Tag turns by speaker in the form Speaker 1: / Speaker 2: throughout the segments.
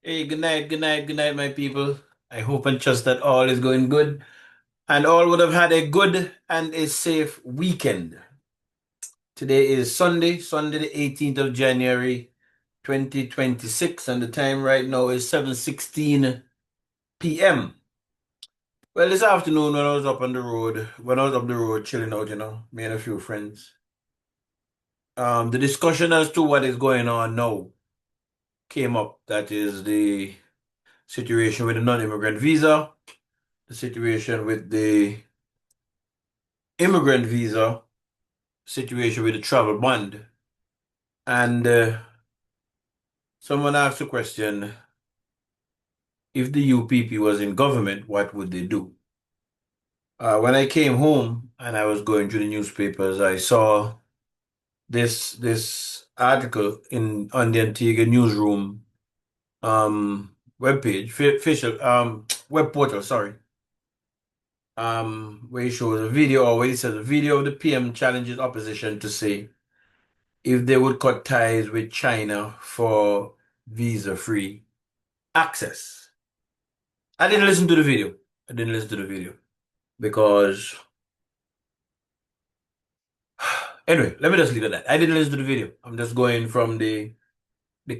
Speaker 1: Hey, good night, my people. I hope and trust that all is going good and all would have had a good and a safe weekend. Today is Sunday the 18th of January, 2026, and the time right now is 7:16 p.m. Well, this afternoon when I was up on the road, when I was up the road chilling out, me and a few friends, the discussion as to what is going on now came up. That is the situation with the non-immigrant visa, the situation with the immigrant visa, situation with the travel bond. And someone asked the question, if the UPP was in government, what would they do? When I came home and I was going through the newspapers, I saw this article in on the Antigua newsroom webpage, official web portal, sorry. Where it shows a video, or where it says a video of the PM challenges opposition to say if they would cut ties with China for visa-free access. I didn't listen to the video. I didn't listen to the video because anyway, let me just leave it at that. I didn't listen to the video. I'm just going from the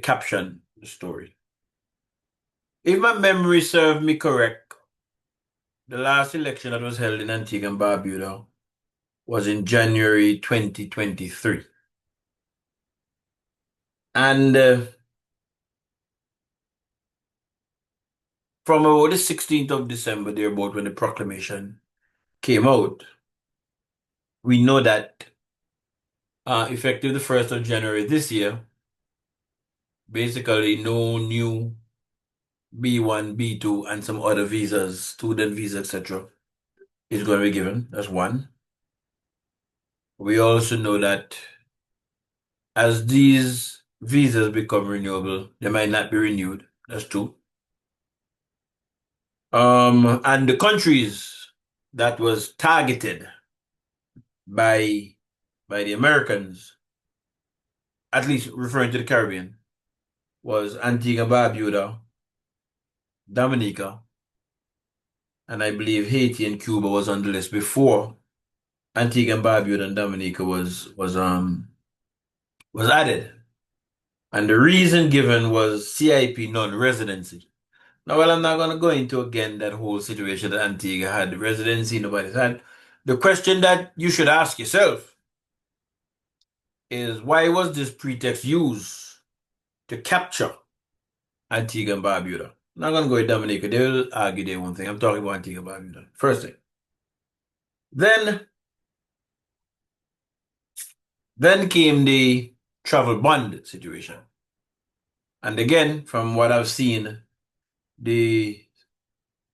Speaker 1: caption, the story. If my memory served me correct, the last election that was held in Antigua and Barbuda was in January 2023. And from about the 16th of December, thereabout when the proclamation came out, we know that effective the 1st of January this year, basically no new B1, B2, and some other visas, student visa, etc., is going to be given. That's one. We also know that as these visas become renewable, they might not be renewed. That's two. And the countries that was targeted by the Americans, at least referring to the Caribbean, was Antigua and Barbuda, Dominica, and I believe Haiti and Cuba was on the list before Antigua and Barbuda and Dominica was added. And the reason given was CIP non-residency. Now, well, I'm not going to go into again that whole situation that Antigua had residency, nobody's had. The question that you should ask yourself is why was this pretext used to capture Antigua and Barbuda? I'm not going to go with Dominica. They will argue their one thing. I'm talking about Antigua and Barbuda. First thing. Then came the travel bond situation. And again, from what I've seen, the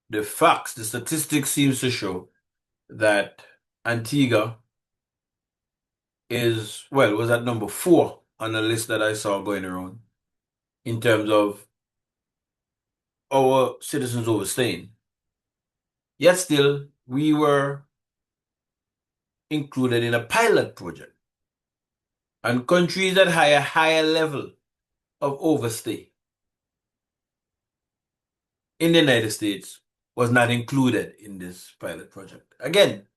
Speaker 1: the facts, the statistics seems to show that Antigua was at number 4 on the list that I saw going around in terms of our citizens overstaying. Yet still, we were included in a pilot project. And countries that had a higher level of overstay in the United States was not included in this pilot project. Again,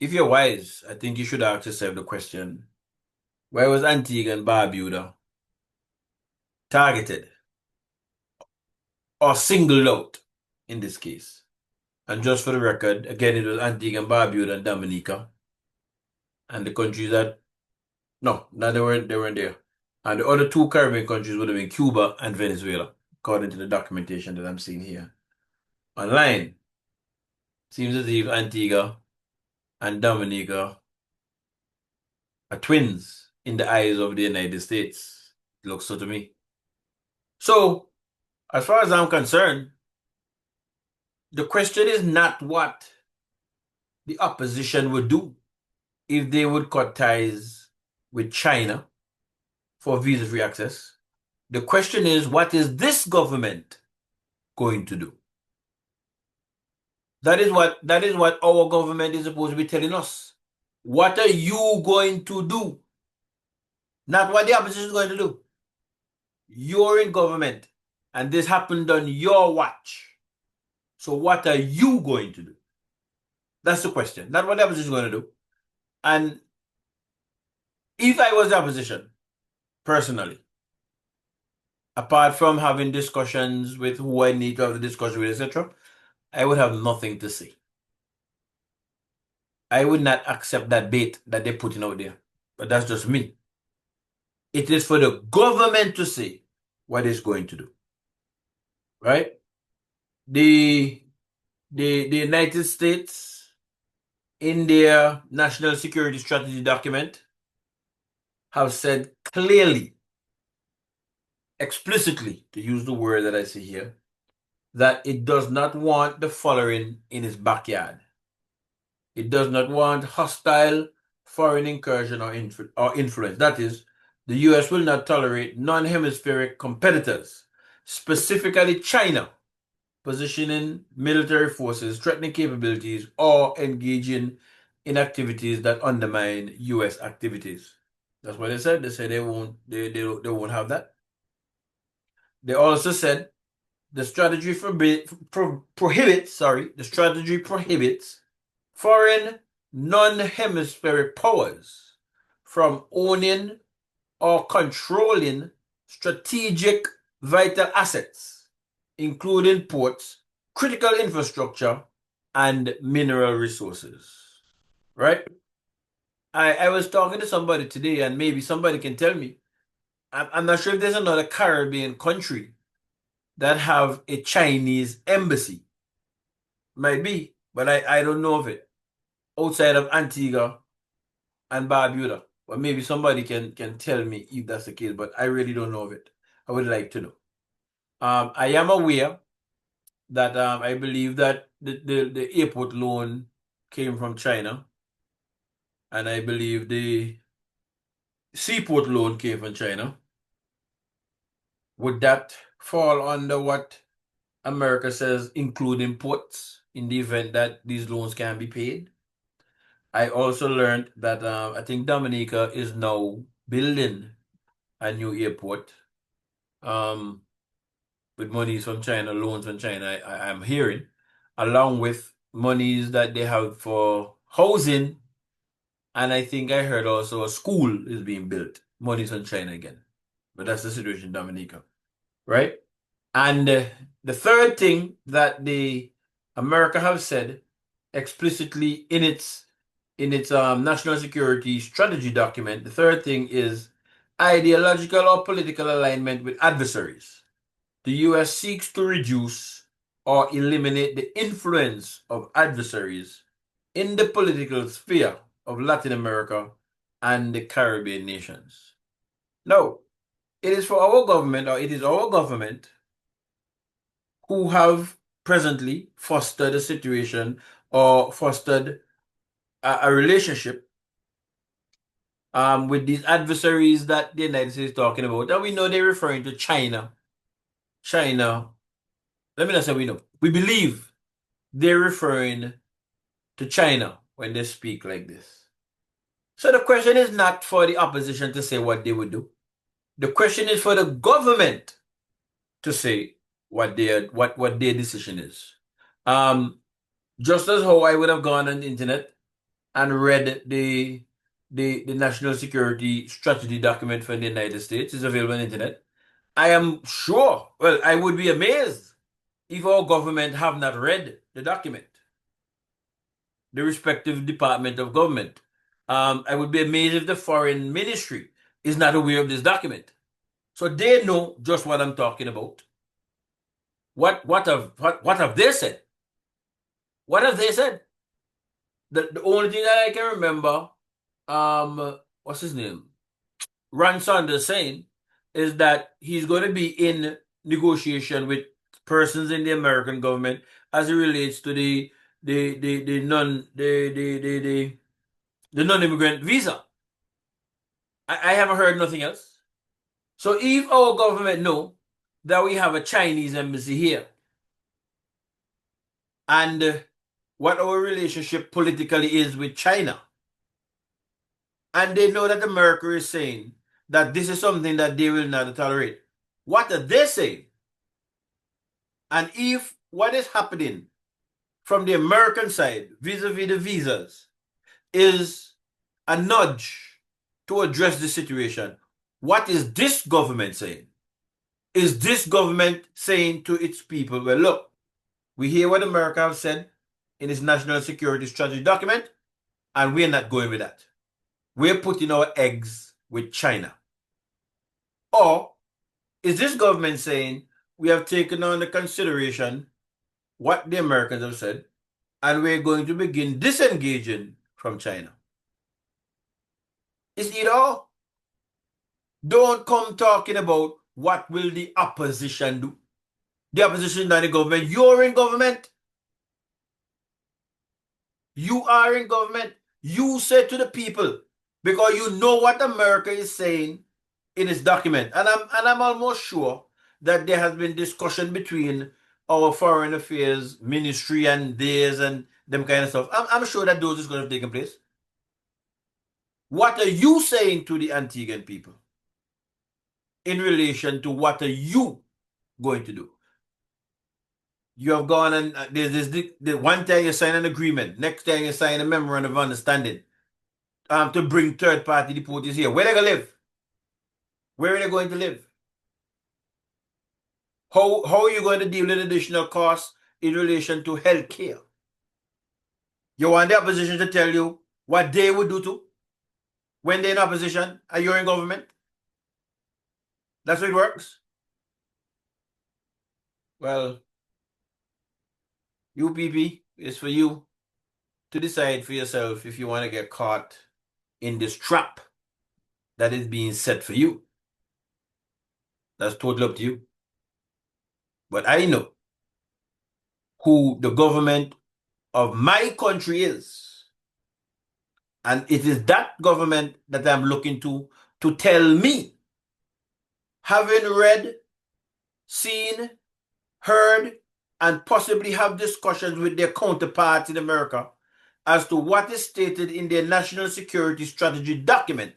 Speaker 1: if you're wise, I think you should ask yourself the question, why was Antigua and Barbuda targeted or singled out in this case? And just for the record, again, it was Antigua and Barbuda and Dominica. And the countries that, no, they weren't there. And the other two Caribbean countries would have been Cuba and Venezuela, according to the documentation that I'm seeing here online. Seems as if Antigua and Dominica are twins in the eyes of the United States. It looks so to me. So, as far as I'm concerned, the question is not what the opposition would do if they would cut ties with China for visa-free access. The question is, what is this government going to do? That is what our government is supposed to be telling us. What are you going to do? Not what the opposition is going to do. You're in government, and this happened on your watch. So what are you going to do? That's the question. Not what the opposition is going to do. And if I was the opposition, personally, apart from having discussions with who I need to have the discussion with, etc., I would have nothing to say. I would not accept that bait that they're putting out there. But that's just me. It is for the government to say what it's going to do. Right? The United States, in their national security strategy document, have said clearly, explicitly, to use the word that I see here, that it does not want the following in its backyard. It does not want hostile foreign incursion or influence. That is, the US will not tolerate non-hemispheric competitors, specifically China, positioning military forces, threatening capabilities, or engaging in activities that undermine US activities. That's what they said. They said they won't have that. They also said the strategy prohibits foreign non-hemispheric powers from owning or controlling strategic vital assets, including ports, critical infrastructure, and mineral resources. Right? I was talking to somebody today, and maybe somebody can tell me. I'm not sure if there's another Caribbean country that have a Chinese embassy. Might be, but I don't know of it outside of Antigua and Barbuda. But maybe somebody can tell me if that's the case, but I really don't know of it. I would like to know. I am aware that I believe that the airport loan came from China, and I believe the seaport loan came from China. Would that fall under what America says, including ports, in the event that these loans can be paid? I also learned that I think Dominica is now building a new airport um, with monies from China, loans from China, I'm hearing, along with monies that they have for housing. And I think I heard also a school is being built, monies from China again. But that's the situation in Dominica, right? And the third thing that the America have said explicitly in its national security strategy document, the third thing is ideological or political alignment with adversaries. The US seeks to reduce or eliminate the influence of adversaries in the political sphere of Latin America and the Caribbean nations. Now, it is for our government, or it is our government, who have presently fostered a situation or fostered a relationship with these adversaries that the United States is talking about. And we know they're referring to China. China, let me not say we know. We believe they're referring to China when they speak like this. So the question is not for the opposition to say what they would do. The question is for the government to say what their decision is. Just as how I would have gone on the internet and read the national security strategy document for the United States is available on the internet. I am sure, well, I would be amazed if our government have not read the document, the respective department of government. I would be amazed if the foreign ministry is not aware of this document. So they know just what I'm talking about. What have they said? What have they said? The only thing that I can remember, what's his name? Ron Sanders saying is that he's going to be in negotiation with persons in the American government as it relates to the non-immigrant visa. I haven't heard nothing else. So if our government know that we have a Chinese embassy here and what our relationship politically is with China, and they know that America is saying that this is something that they will not tolerate, What are they saying? And if what is happening from the American side vis-a-vis the visas is a nudge to address the situation, what is this government saying? Is this government saying to its people, well, look, we hear what America have said in its national security strategy document, and we're not going with that. We're putting our eggs with China. Or is this government saying we have taken under consideration what the Americans have said, and we're going to begin disengaging from China? It's either or. Don't come talking about what will the opposition do. The opposition is not the government. You're in government. You are in government. You say to the people, because you know what America is saying in its document. And I'm almost sure that there has been discussion between our foreign affairs ministry and theirs and them kind of stuff. I'm sure that those is going to have taken place. What are you saying to the Antiguan people in relation to what are you going to do? You have gone and there's the one time you sign an agreement, next time you sign a memorandum of understanding to bring third party deportees here. Where are they going to live? Where are they going to live? How are you going to deal with additional costs in relation to health care? You want the opposition to tell you what they would do to when they're in opposition and you're in government? That's how it works. Well, UPP is for you to decide for yourself if you want to get caught in this trap that is being set for you. That's totally up to you. But I know who the government of my country is. And it is that government that I'm looking to tell me, having read, seen, heard, and possibly have discussions with their counterparts in America as to what is stated in their national security strategy document.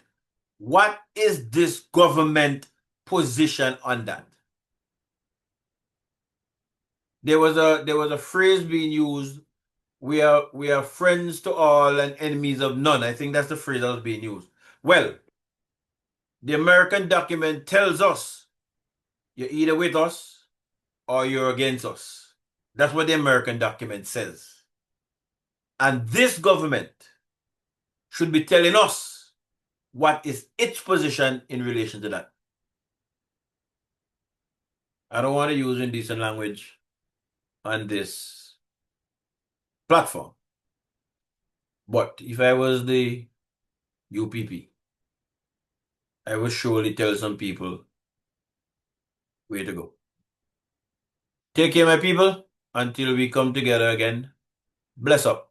Speaker 1: What is this government position on that? There was a phrase being used, we are friends to all and enemies of none. I think that's the phrase that was being used. Well, the American document tells us you're either with us or you're against us. That's what the American document says. And this government should be telling us what is its position in relation to that. I don't want to use indecent language on this platform. But if I was the UPP, I would surely tell some people where to go. Take care, my people, until we come together again. Bless up.